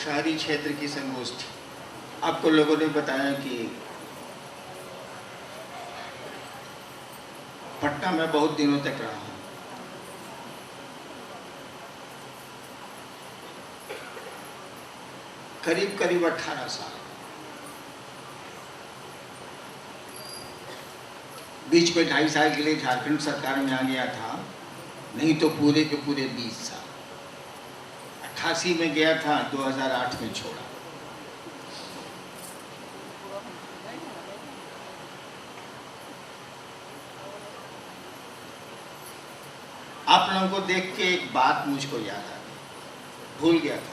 शहरी क्षेत्र की संगोष्ठी। आपको लोगों ने बताया कि पटना में बहुत दिनों तक रहा हूँ। करीब करीब 18 साल। बीच में 2.5 साल के लिए झारखंड सरकार में आ गया था, नहीं तो पूरे के पूरे 20 साल। 88 में गया था, 2008 में छोड़ा। आप लोगों को देख के एक बात मुझको याद आ गई, भूल गया था।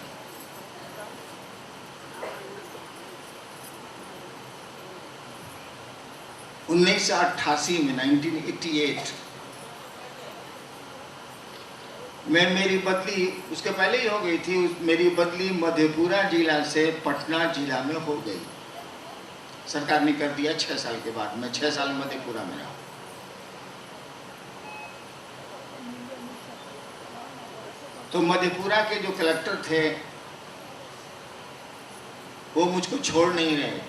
उन्नीस सौ 88 में 1988 में मेरी बदली, उसके पहले ही हो गई थी, मेरी बदली मधेपुरा जिला से पटना जिला में हो गई। सरकार ने कर दिया 6 साल के बाद। मैं 6 साल मधेपुरा में रहा। तो मधेपुरा के जो कलेक्टर थे वो मुझको छोड़ नहीं रहे,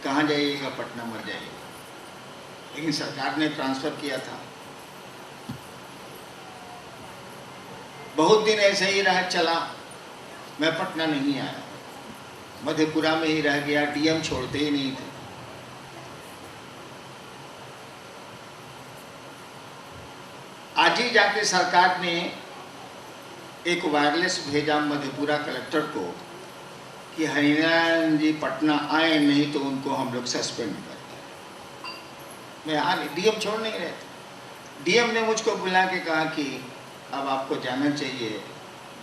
कहाँ जाइएगा, पटना मर जाइएगा। लेकिन सरकार ने ट्रांसफर किया था। बहुत दिन ऐसे ही रह चला, मैं पटना नहीं आया, मधेपुरा में ही रह गया। डीएम छोड़ते ही नहीं थे। आज ही जाके सरकार ने एक वायरलेस भेजा मधेपुरा कलेक्टर को कि हरिनारायण जी पटना आए, नहीं तो उनको हम लोग सस्पेंड कर दें। मैं आने, डीएम छोड़ नहीं रहे थे। डीएम ने मुझको बुला के कहा कि अब आपको जाना चाहिए,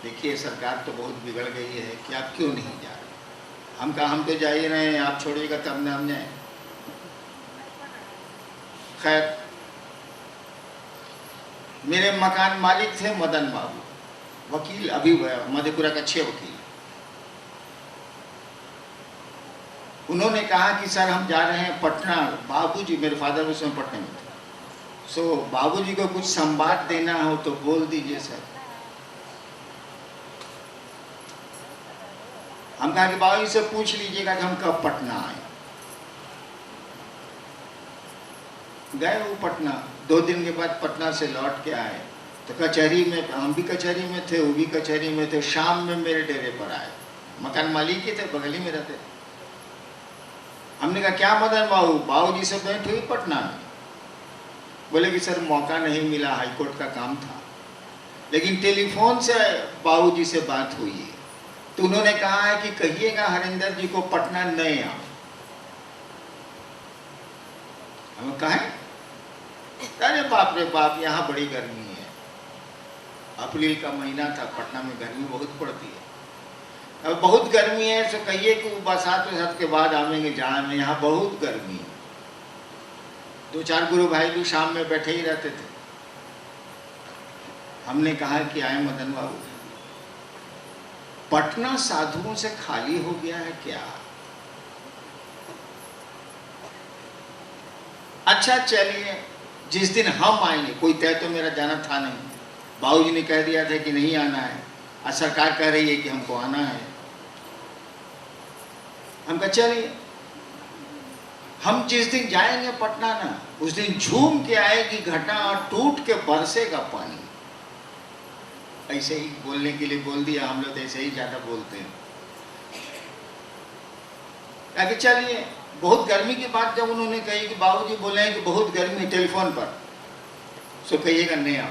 देखिए सरकार तो बहुत बिगड़ गई है कि आप क्यों नहीं जा रहे। हम कहा हम तो जा ही रहे हैं, आप छोड़िएगा तब ना हम जाए। खैर, मेरे मकान मालिक थे मदन बाबू, वकील, अभी मधेपुरा का 6 वकील। उन्होंने कहा कि सर हम जा रहे हैं पटना। बाबूजी, मेरे फादर उस समय पटना में थे। सो बाबूजी को कुछ संवाद देना हो तो बोल दीजिए सर। हम कहा कि बाबूजी से पूछ लीजिएगा कि हम कब पटना आए। गए वो पटना। 2 दिन के बाद पटना से लौट के आए तो कचहरी में, हम भी कचहरी में थे, वो भी कचहरी में थे। शाम में मेरे डेरे पर आए। मकान मालिक ही थे, बगल ही में रहते थे। हमने कहा क्या मदन बाबू, बाबूजी से भेंट हुई पटना में? बोले कि सर मौका नहीं मिला, हाईकोर्ट का काम था, लेकिन टेलीफोन से बाबूजी से बात हुई है। तो उन्होंने कहा है कि कहिएगा हरिंदर जी को पटना नहीं आओ। हम कहें, अरे बाप रे बाप, यहाँ बड़ी गर्मी है। अप्रैल का महीना था, पटना में गर्मी बहुत पड़ती है। अब बहुत गर्मी है, तो कहिए कि बरसात के बाद आवेंगे, जहाँ यहाँ बहुत गर्मी है। 2-4 गुरु भाई भी शाम में बैठे ही रहते थे। हमने कहा कि आए मदन बाबू, पटना साधुओं से खाली हो गया है क्या? अच्छा चलिए, जिस दिन हम आएंगे, कोई तय तो मेरा जाना था नहीं, बाबूजी ने कह दिया था कि नहीं आना है, और सरकार कह रही है कि हमको आना है। हम कहा चलिए, हम जिस दिन जाएंगे पटना ना, उस दिन झूम के आएगी घटा और टूट के बरसेगा पानी। ऐसे ही बोलने के लिए बोल दिया। हम लोग ऐसे ही ज्यादा बोलते हैं। आगे चलिए, बहुत गर्मी की बात जब उन्होंने कही कि बाबूजी बोले हैं कि बहुत गर्मी टेलीफोन पर, सो कहिएगा नहीं आओ।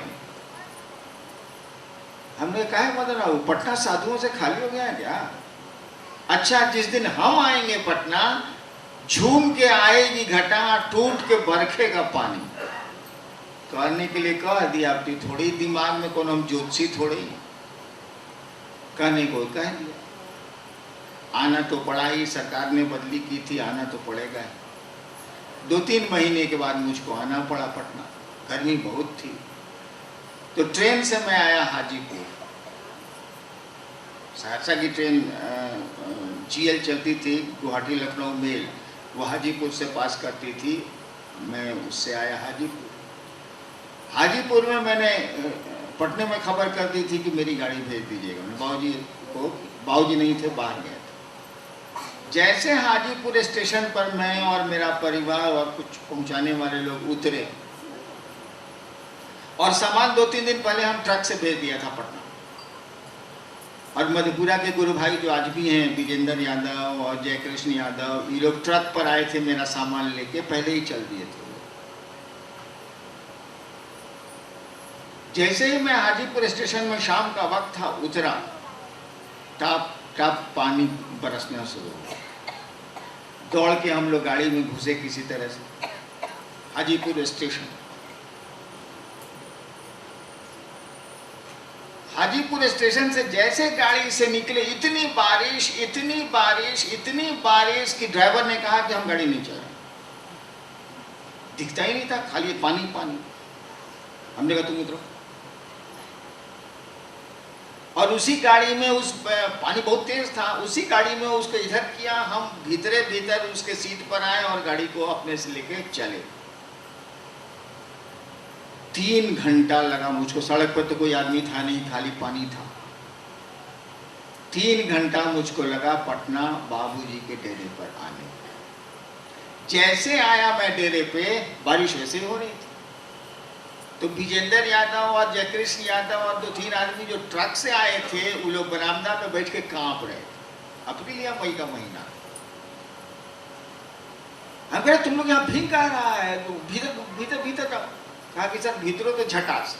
हमने कहा मदन बाबू, पटना साधुओं से खाली हो गया है क्या? अच्छा, जिस दिन हम आएंगे पटना, झूम के आएगी घटा, टूट के बरखेगा पानी। कहने के लिए कह दिया, अपनी थोड़ी दिमाग में कौन हम ज्योतिषी थोड़े ही, कहने को कह दिया। आना तो पड़ा ही, सरकार ने बदली की थी, आना तो पड़ेगा ही। 2-3 महीने के बाद मुझको आना पड़ा पटना। गर्मी बहुत थी, तो ट्रेन से मैं आया हाजीपुर। सहरसा की ट्रेन जीएल चलती थी, गुवाहाटी लखनऊ मेल, वो हाजीपुर से पास करती थी। मैं उससे आया हाजीपुर। हाजीपुर में मैंने पटने में खबर कर दी थी कि मेरी गाड़ी भेज दीजिएगा। बाबूजी को, बाबूजी नहीं थे, बाहर गए थे। जैसे हाजीपुर स्टेशन पर मैं और मेरा परिवार और कुछ पहुंचाने वाले लोग उतरे, और सामान 2-3 दिन पहले हम ट्रक से भेज दिया था पटना, और मधेपुरा के गुरु भाई जो आज भी हैं, विजेंद्र यादव और जयकृष्ण यादव, ये लोग ट्रक पर आए थे मेरा सामान लेके, पहले ही चल दिए थे। जैसे ही मैं हाजीपुर स्टेशन में शाम का वक्त था उतरा, टप टप पानी बरसना शुरू हुआ। दौड़ के हम लोग गाड़ी में घुसे किसी तरह से हाजीपुर स्टेशन। हाजीपुर स्टेशन से जैसे गाड़ी से निकले, इतनी बारिश इतनी बारिश इतनी बारिश कि ड्राइवर ने कहा कि हम गाड़ी नहीं चला रहे। दिखता ही नहीं था, खाली पानी पानी। हमने कहा तुम उतरो, और उसी गाड़ी में, उस पानी बहुत तेज था, उसी गाड़ी में उसको इधर किया, हम भीतरे भीतर उसके सीट पर आए और गाड़ी को अपने से लेके चले। 3 घंटा लगा मुझको, सड़क पर तो कोई आदमी था नहीं, खाली पानी था। 3 घंटा मुझको लगा पटना बाबूजी के डेरे पर आने। जैसे आया मैं डेरे पे, बारिश वैसे हो रही थी, तो विजेंद्र यादव और जयकृष्ण यादव और 2-3 आदमी जो ट्रक से आए थे, वो लोग बरामदा में बैठ के कांप रहे थे। अप्रैल या मई का महीना। हम कह रहे तुम लोग यहाँ भीग आ रहा है, तो भीतर भीतर भीतर जाओ। कहा कि सर भीतरों तो झटास।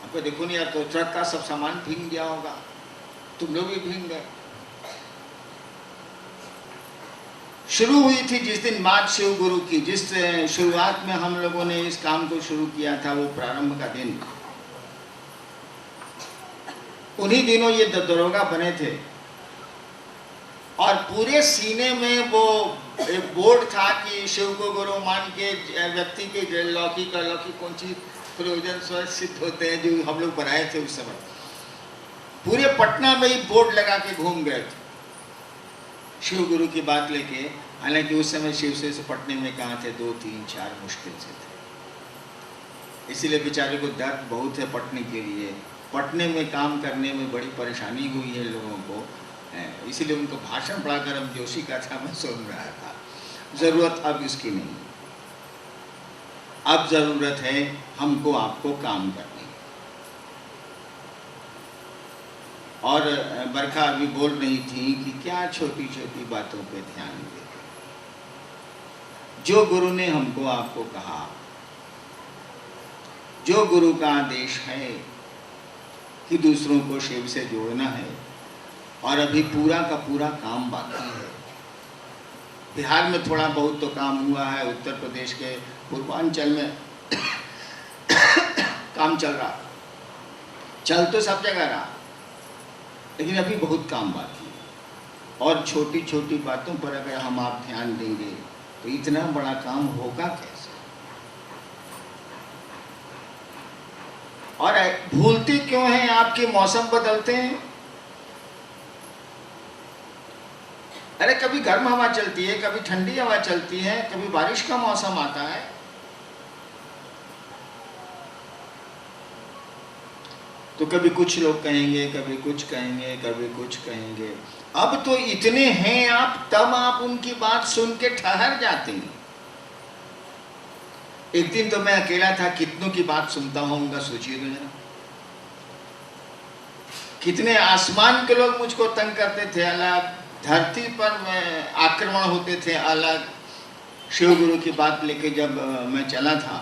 हमको देखो नहीं यार, तो ट्रक का सब सामान भीग गया होगा, तुम लोग भी भीग गए। शुरू हुई थी जिस दिन माघ शिव गुरु की, जिस शुरुआत में हम लोगों ने इस काम को शुरू किया था, वो प्रारंभ का दिन। उन्हीं दिनों ये दरोगा बने थे, और पूरे सीने में वो एक बोर्ड था कि शिव को गुरु मान के व्यक्ति के लौकिक कौन सी प्रयोजन स्वयं सिद्ध होते हैं, जो हम लोग बनाए थे उस समय। पूरे पटना में ही बोर्ड लगा के घूम गए थे शिव गुरु की बात लेके। हालांकि उस समय शिव से पटने में कहाँ थे, 2-3-4 मुश्किल से थे। इसीलिए बेचारे को दर्द बहुत है पटने के लिए। पटने में काम करने में बड़ी परेशानी हुई है लोगों को, इसीलिए उनको भाषण बड़ा गर्म जोशी का था, मैं सुन रहा था। ज़रूरत अब इसकी नहीं, अब ज़रूरत है हमको आपको काम करनी। और बरखा अभी बोल रही थी कि क्या छोटी छोटी बातों पे ध्यान देते। जो गुरु ने हमको आपको कहा, जो गुरु का आदेश है कि दूसरों को शिव से जोड़ना है, और अभी पूरा का पूरा काम बाकी है। बिहार में थोड़ा बहुत तो काम हुआ है, उत्तर प्रदेश के पूर्वांचल में काम चल रहा, चल तो सब जगह रहा, लेकिन अभी बहुत काम बाकी है। और छोटी छोटी बातों पर अगर हम आप ध्यान देंगे तो इतना बड़ा काम होगा कैसे। और भूलते क्यों हैं आपके, मौसम बदलते हैं। अरे कभी गर्म हवा चलती है, कभी ठंडी हवा चलती है, कभी बारिश का मौसम आता है। तो कभी कुछ लोग कहेंगे, कभी कुछ कहेंगे, कभी कुछ कहेंगे। अब तो इतने हैं आप, तब आप उनकी बात सुन के ठहर जाते हैं। एक दिन तो मैं अकेला था, कितनों की बात सुनता होऊंगा, सोचिए तो जरा। कितने आसमान के लोग मुझको तंग करते थे अलग, धरती पर आक्रमण होते थे अलग। शिव गुरु की बात लेके जब मैं चला था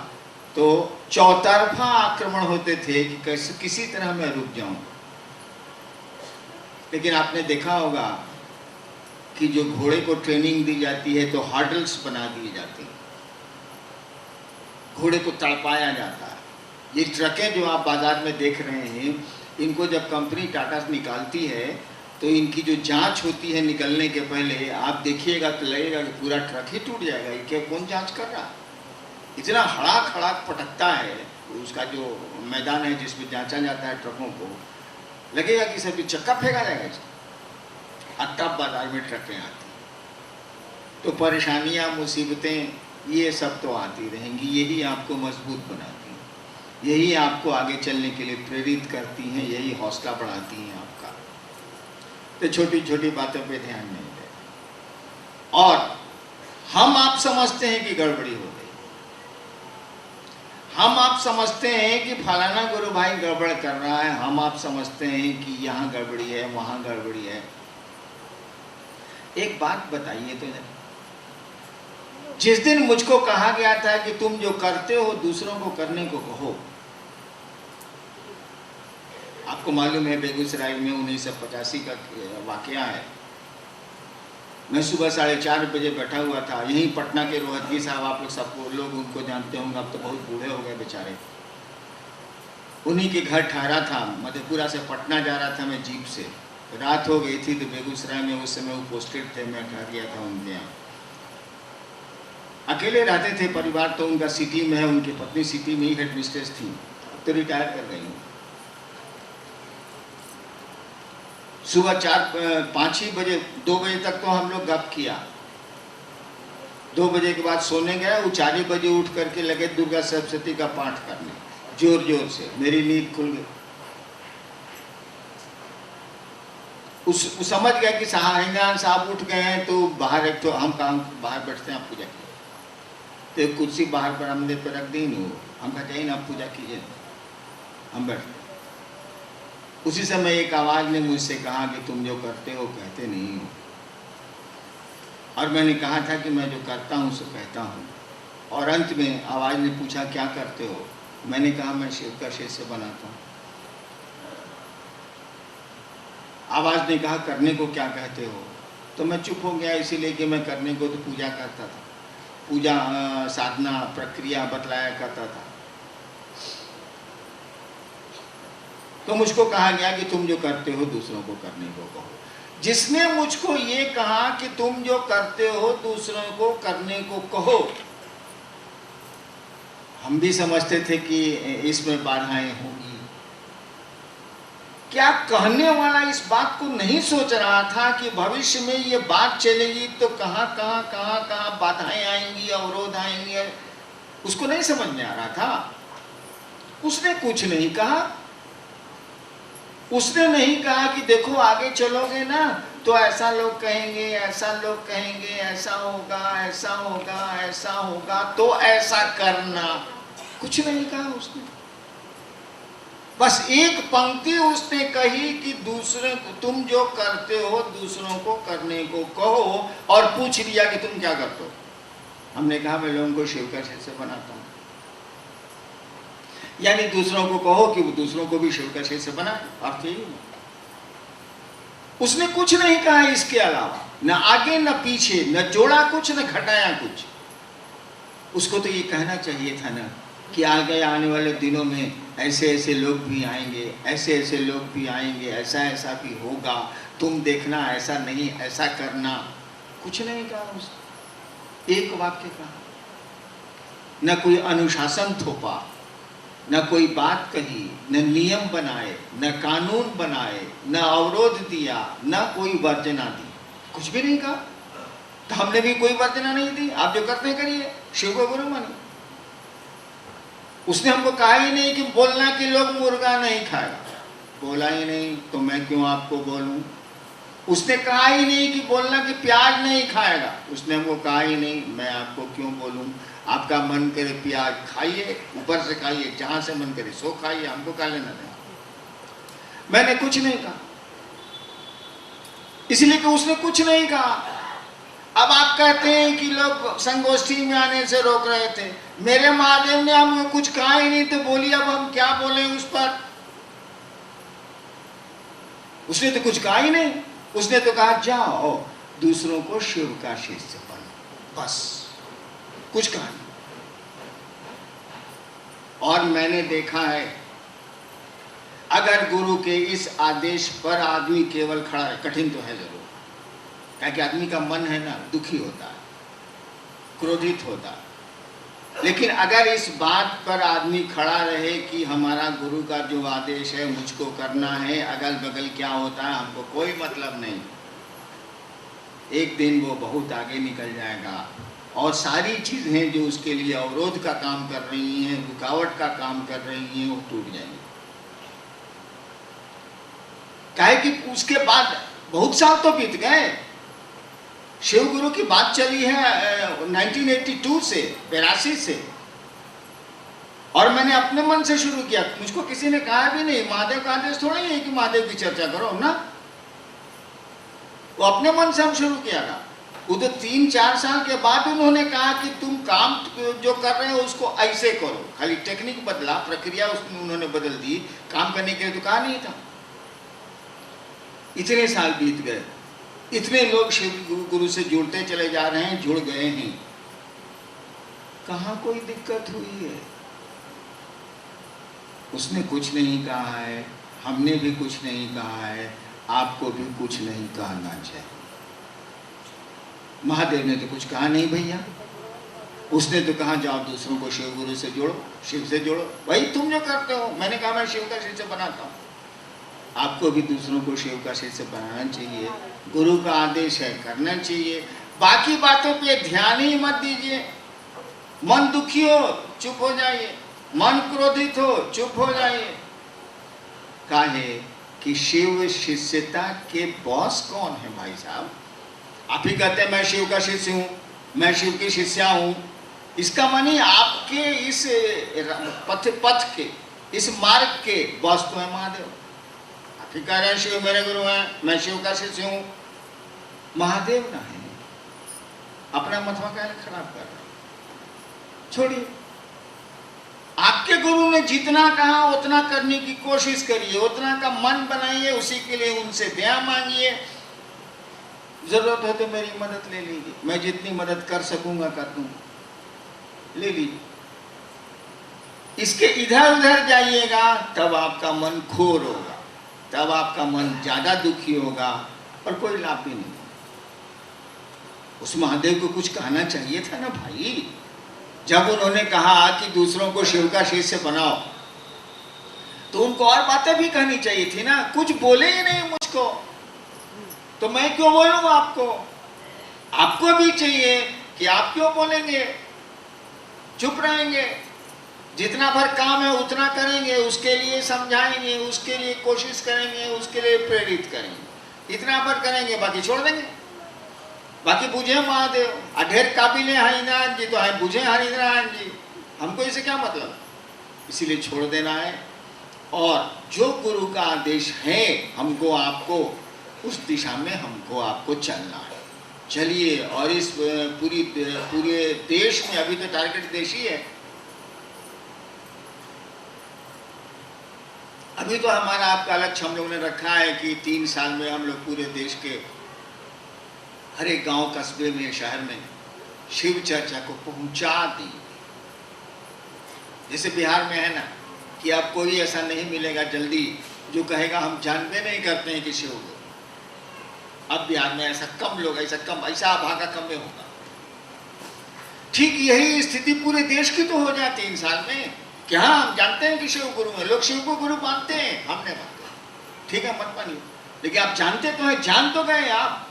तो चौतरफा आक्रमण होते थे कि कैसे किसी तरह मैं रुक जाऊं। लेकिन आपने देखा होगा कि जो घोड़े को ट्रेनिंग दी जाती है तो हर्डल्स बना दिए जाते हैं, घोड़े को तड़पाया जाता है। ये ट्रकें जो आप बाजार में देख रहे हैं, इनको जब कंपनी टाटा निकालती है तो इनकी जो जांच होती है निकलने के पहले, आप देखिएगा तो लगेगा कि पूरा ट्रक ही टूट जाएगा। ये क्या, कौन जांच कर रहा है? इतना हड़ाक हड़ाक पटकता है उसका जो मैदान है जिसमें जांचा जाता है ट्रकों को, लगेगा कि सभी चक्का फेंका जाएगा। और तब बाजार में ट्रकें आती, तो परेशानियां, मुसीबतें, ये सब तो आती रहेंगी। यही आपको मजबूत बनाती है। यही आपको आगे चलने के लिए प्रेरित करती हैं, यही हौसला बढ़ाती हैं आपका। तो छोटी छोटी बातों पे ध्यान नहीं दे, और हम आप समझते हैं कि गड़बड़ी हो गई, हम आप समझते हैं कि फलाना गुरु भाई गड़बड़ कर रहा है, हम आप समझते हैं कि यहाँ गड़बड़ी है, वहाँ गड़बड़ी है। एक बात बताइए तो, जिस दिन मुझको कहा गया था कि तुम जो करते हो दूसरों को करने को कहो, आपको मालूम है बेगूसराय में 1985 का वाकया है। मैं सुबह 4:30 बजे बैठा हुआ था, यहीं पटना के रोहतगी साहब, आप लोग सबको लोग उनको जानते होंगे, अब तो बहुत बूढ़े हो गए बेचारे। उन्हीं के घर ठहरा था, मधेपुरा से पटना जा रहा था मैं जीप से, रात हो गई थी तो बेगूसराय में उस समय वो पोस्टेड थे, मैं ठहर गया था उनके यहाँ। अकेले रहते थे, परिवार तो उनका सिटी में है, उनकी पत्नी सिटी में ही हेड मिस्ट्रेस थी, तो रिटायर कर गई। सुबह 5 बजे 2 बजे तक तो हम लोग गप किया, 2 बजे के बाद सोने गए। वो 4 बजे उठ करके लगे दुर्गा सप्तशती का पाठ करने, जोर जोर से। मेरी नींद खुल गई। उस समझ गया कि हिंगान साहब उठ गए हैं, तो बाहर एक तो हम काम बाहर बैठते हैं, आप पूजा कीजिए। तो एक कुर्सी बाहर बरामदे पर रख दी, नहीं हम कहते हैं आप पूजा कीजिए, हम बैठते। उसी समय एक आवाज ने मुझसे कहा कि तुम जो करते हो कहते नहीं हो। और मैंने कहा था कि मैं जो करता हूँ सो कहता हूँ। और अंत में आवाज ने पूछा क्या करते हो, मैंने कहा मैं शिव का शिष्य बनाता हूँ। आवाज ने कहा करने को क्या कहते हो, तो मैं चुप हो गया, इसीलिए कि मैं करने को तो पूजा करता था, पूजा साधना प्रक्रिया बतलाया करता था। तो मुझको कहा गया कि तुम जो करते हो दूसरों को करने को कहो। जिसने मुझको ये कहा कि तुम जो करते हो दूसरों को करने को कहो, हम भी समझते थे कि इसमें बाधाएं होंगी। क्या कहने वाला इस बात को नहीं सोच रहा था कि भविष्य में ये बात चलेगी तो कहाँ बाधाएं आएंगी, अवरोध आएंगे, उसको नहीं समझ में आ रहा था। उसने कुछ नहीं कहा, उसने नहीं कहा कि देखो आगे चलोगे ना तो ऐसा लोग कहेंगे, ऐसा लोग कहेंगे, ऐसा होगा, ऐसा होगा, ऐसा होगा, तो ऐसा करना। कुछ नहीं कहा उसने। बस एक पंक्ति उसने कही कि दूसरे को तुम जो करते हो दूसरों को करने को कहो, और पूछ लिया कि तुम क्या करते हो। हमने कहा मैं लोगों को शिव का शिष्य बनाता हूं, यानी दूसरों को कहो कि वो दूसरों को भी शिव का शिष्य बनाए। अर्थ यही है। उसने कुछ नहीं कहा इसके अलावा, न आगे न पीछे, न जोड़ा कुछ न घटाया कुछ। उसको तो ये कहना चाहिए था ना कि आगे आने वाले दिनों में ऐसे ऐसे लोग भी आएंगे, ऐसे ऐसे लोग भी आएंगे, ऐसा ऐसा भी होगा, तुम देखना, ऐसा नहीं ऐसा करना। कुछ नहीं कहा उसने, एक वाक्य कहा। न कोई अनुशासन थोपा, न कोई बात कही, न नियम बनाए, न कानून बनाए, न अवरोध दिया, न कोई वर्जना दी। कुछ भी नहीं कहा। तो हमने भी कोई वर्जना नहीं दी, आप जो करते करिए, शिव को गुरु मानिए। उसने हमको कहा ही नहीं कि बोलना कि लोग मुर्गा नहीं खाएगा, बोला ही नहीं, तो मैं क्यों आपको बोलूं। उसने कहा ही नहीं कि बोलना कि प्याज नहीं खाएगा, उसने हमको कहा ही नहीं, मैं आपको क्यों बोलूं। आपका मन करे प्याज खाइए, ऊपर से खाइए, जहां से मन करे सो खाइए, हमको क्या लेना देना। मैंने कुछ नहीं कहा, इसलिए कि उसने कुछ नहीं कहा। अब आप कहते हैं कि लोग संगोष्ठी में आने से रोक रहे थे। मेरे महादेव ने हमको कुछ कहा ही नहीं, तो बोलिए अब हम क्या बोले उस पर। उसने तो कुछ कहा ही नहीं। उसने तो कहा जाओ दूसरों को शिव का शिष्य बनो, बस, कुछ कहा नहीं। और मैंने देखा है, अगर गुरु के इस आदेश पर आदमी केवल खड़ा है, कठिन तो है जरूर, क्योंकि आदमी का मन है ना, दुखी होता है, क्रोधित होता है। लेकिन अगर इस बात पर आदमी खड़ा रहे कि हमारा गुरु का जो आदेश है मुझको करना है, अगल बगल क्या होता है हमको कोई मतलब नहीं, एक दिन वो बहुत आगे निकल जाएगा और सारी चीजें जो उसके लिए अवरोध का काम कर रही हैं, रुकावट का काम कर रही हैं, वो टूट जाएंगी। काहे कि उसके बाद बहुत साल तो बीत गए। शिव गुरु की बात चली है 1982 से, 82 से, और मैंने अपने मन से शुरू किया। मुझको किसी ने कहा भी नहीं, महादेव का आदेश थोड़ा ही है कि महादेव की चर्चा करो ना, वो अपने मन से हम शुरू किया था। वो तो 3-4 साल के बाद उन्होंने कहा कि तुम काम जो कर रहे हो उसको ऐसे करो, खाली टेक्निक बदला, प्रक्रिया उसमें उन्होंने बदल दी, काम करने के लिए तो कहा नहीं था। इतने साल बीत गए, इतने लोग शिव गुरु से जुड़ते चले जा रहे हैं, जुड़ गए हैं, कहाँ कोई दिक्कत हुई है? उसने कुछ नहीं कहा है, हमने भी कुछ नहीं कहा है, आपको भी कुछ नहीं कहना चाहिए। महादेव ने तो कुछ कहा नहीं भैया, उसने तो कहा जाओ दूसरों को शिव गुरु से जोड़ो, शिव से जोड़ो, भाई तुम जो करते हो। मैंने कहा मैं शिव का शिष्य बनाता हूँ, आपको भी दूसरों को शिव का शिष्य बनाना चाहिए, गुरु का आदेश है करना चाहिए। बाकी बातों पे ध्यान ही मत दीजिए। मन दुखी हो चुप हो जाइए, मन क्रोधित हो चुप हो जाइए। काहे कि शिव शिष्यता के बॉस कौन है भाई साहब? आप ही कहते हैं मैं शिव का शिष्य हूँ, मैं शिव की शिष्या हूँ। इसका मानी आपके इस पथ के, इस मार्ग के बॉस तो है महादेव। आप ही कह रहे हैं शिव मेरे गुरु हैं, मैं शिव का शिष्य हूँ, महादेव ना है। अपना मतवा क्या खराब कर रहे हैं? छोड़िए। आपके गुरु ने जितना कहा उतना करने की कोशिश करिए, उतना का मन बनाइए, उसी के लिए उनसे दया मांगिए। जरूरत हो तो मेरी मदद ले लीजिए, मैं जितनी मदद कर सकूंगा कर दूंगा, ले लीजिए। इसके इधर उधर जाइएगा तब आपका मन खोर होगा, तब आपका मन ज्यादा दुखी होगा और कोई लाभ भी नहीं। उस महादेव को कुछ कहना चाहिए था ना भाई। जब उन्होंने कहा कि दूसरों को शिव का शिष्य बनाओ, तो उनको और बातें भी कहनी चाहिए थी ना। कुछ बोले ही नहीं मुझको, तो मैं क्यों बोलूंगा आपको? आपको भी चाहिए कि आप क्यों बोलेंगे, चुप रहेंगे। जितना भर काम है उतना करेंगे, उसके लिए समझाएंगे, उसके लिए कोशिश करेंगे, उसके लिए प्रेरित करेंगे, इतना भर करेंगे, बाकी छोड़ देंगे। बाकी बुझे महादेव, ढेर काबिल है हरिनारायण जी, तो है बुझे हरिनारायण जी, हमको इसे क्या मतलब? इसीलिए छोड़ देना है। और जो गुरु का आदेश है हमको आपको, उस दिशा में हमको आपको चलना है। चलिए। और इस पूरे देश में, अभी तो टारगेट देश ही है, अभी तो हमारा आपका लक्ष्य हम लोगों ने रखा है कि 3 साल में हम लोग पूरे देश के हर एक गांव, कस्बे में, शहर में शिव चर्चा को पहुंचा दी। जैसे बिहार में है ना कि अब कोई ऐसा नहीं मिलेगा जल्दी जो कहेगा हम जानते नहीं करते हैं कि शिव को। अब बिहार में ऐसा कम लोग, ऐसा भागा कम में होगा। ठीक यही स्थिति पूरे देश की तो हो जाए 3 साल में कि हाँ हम जानते हैं कि शिव गुरु है, लोग शिव को गुरु मानते हैं, हमने मानते, ठीक है मत मानिए, लेकिन आप जानते तो हैं, जान तो गए आप।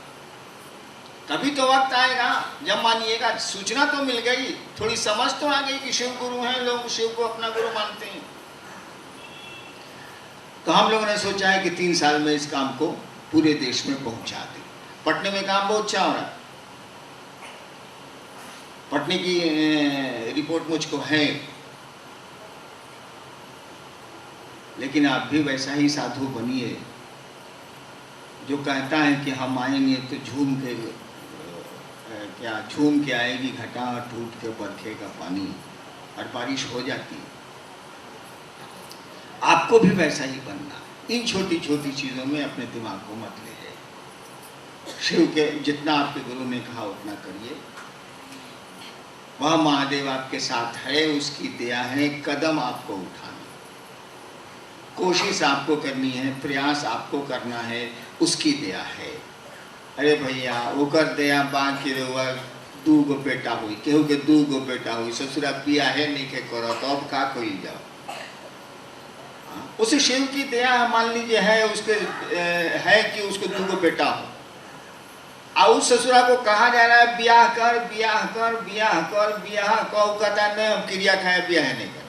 कभी तो वक्त आएगा जब मानिएगा, सूचना तो मिल गई, थोड़ी समझ तो आ गई कि शिव गुरु हैं, लोग शिव को अपना गुरु मानते हैं। तो हम लोगों ने सोचा है कि 3 साल में इस काम को पूरे देश में पहुंचा दें। पटने में काम बहुत अच्छा हो रहा है, पटने की रिपोर्ट मुझको है, लेकिन आप भी वैसा ही साधु बनिए जो कहता है कि हम आएंगे तो झूम के आएगी घटा, टूट के बरखेगा पानी, और बारिश हो जाती है। आपको भी वैसा ही बनना। इन छोटी छोटी चीज़ों में अपने दिमाग को मत ले जाइए। शिव के जितना आपके गुरु ने कहा उतना करिए। वह महादेव आपके साथ है, उसकी दया है। कदम आपको उठाना, कोशिश आपको करनी है, प्रयास आपको करना है, उसकी दया है। अरे भैया ओकर दया बाकी रहुआ 2 गो बेटा हुई, केहू के 2 गो बेटा हुई, ससुरा पिया है नहीं के करो तो अब का कोई जाओ। उसे शिव की दया मान लीजिए है, उसके है कि उसको 2 गो बेटा हो। और उस ससुरा को कहा जा रहा है ब्याह कर ब्याह कर ब्याह कर ब्याह कर, कहता नहीं हम क्रिया खाए ब्याह नहीं करें।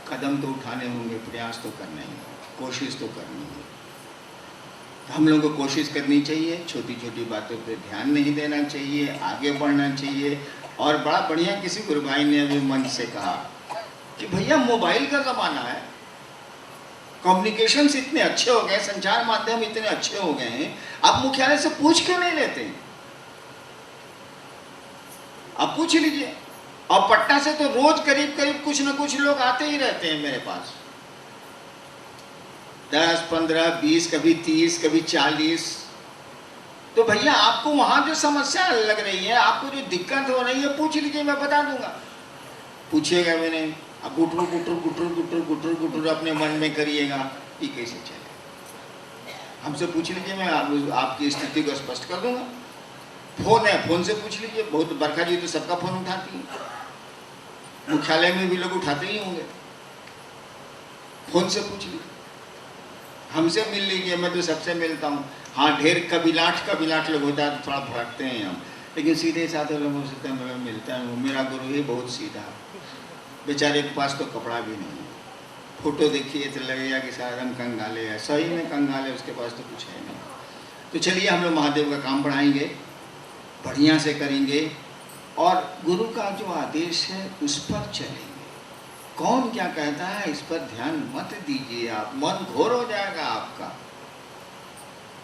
कदम तो उठाने होंगे, प्रयास तो करना ही, कोशिश तो करनी है। हम लोगों को कोशिश करनी चाहिए, छोटी छोटी बातों पे ध्यान नहीं देना चाहिए, आगे बढ़ना चाहिए। और बड़ा बढ़िया किसी गुरु भाई ने अभी मंच से कहा कि भैया मोबाइल का ज़माना है, कम्युनिकेशंस इतने अच्छे हो गए, संचार माध्यम इतने अच्छे हो गए हैं, आप मुख्यालय से पूछ क्यों नहीं लेते हैं? आप पूछ लीजिए। और पटना से तो रोज करीब करीब कुछ न कुछ लोग आते ही रहते हैं मेरे पास, 10, 15, 20, कभी 30, कभी 40। तो भैया आपको वहां जो समस्या लग रही है, आपको जो दिक्कत हो रही है, पूछ लीजिए, मैं बता दूंगा। पूछिएगा मैंने, अब गुटरू गुटरू गुटरू गुटरू गुटरू गुटरू अपने मन में करिएगा, ये कैसे चले? हमसे पूछ लीजिए, मैं आपकी स्थिति को स्पष्ट कर दूंगा। फोन है, फोन से पूछ लीजिए। बहुत बरखा जी तो सबका फोन उठाती है, मुख्यालय में भी लोग उठाते ही होंगे। फोन से पूछ लीजिए, हमसे मिल लीजिए, मैं तो सबसे मिलता हूँ। हाँ, ढेर कबिलाट लोग होता है तो थोड़ा भटकते हैं हम, लेकिन सीधे साधे लोगों से मैं मिलता हूँ। मेरा गुरु ही बहुत सीधा, बेचारे के पास तो कपड़ा भी नहीं है, फोटो देखिए तो लगेगा कि शायद हम कंगाले हैं, सही में कंगाले, उसके पास तो कुछ है नहीं। तो चलिए हम लोग महादेव का काम बढ़ाएंगे, बढ़िया से करेंगे, और गुरु का जो आदेश है उस पर चलेंगे। कौन क्या कहता है इस पर ध्यान मत दीजिए, आप मन घोर हो जाएगा आपका,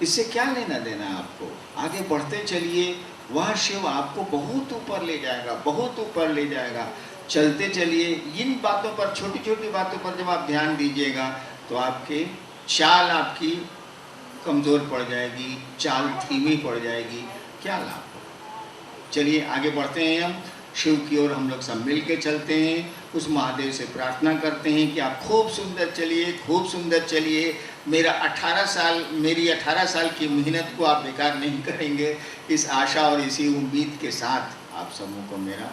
इससे क्या लेना देना है आपको। आगे बढ़ते चलिए, वह शिव आपको बहुत ऊपर ले जाएगा, बहुत ऊपर ले जाएगा। चलते चलिए, इन बातों पर, छोटी छोटी बातों पर जब आप ध्यान दीजिएगा तो आपके चाल आपकी कमज़ोर पड़ जाएगी, चाल धीमी पड़ जाएगी, क्या लाभ। चलिए आगे बढ़ते हैं, हम शिव की ओर हम लोग सब मिल के चलते हैं। उस महादेव से प्रार्थना करते हैं कि आप खूब सुंदर चलिए, खूब सुंदर चलिए। मेरी 18 साल की मेहनत को आप बेकार नहीं करेंगे, इस आशा और इसी उम्मीद के साथ आप सबों को मेरा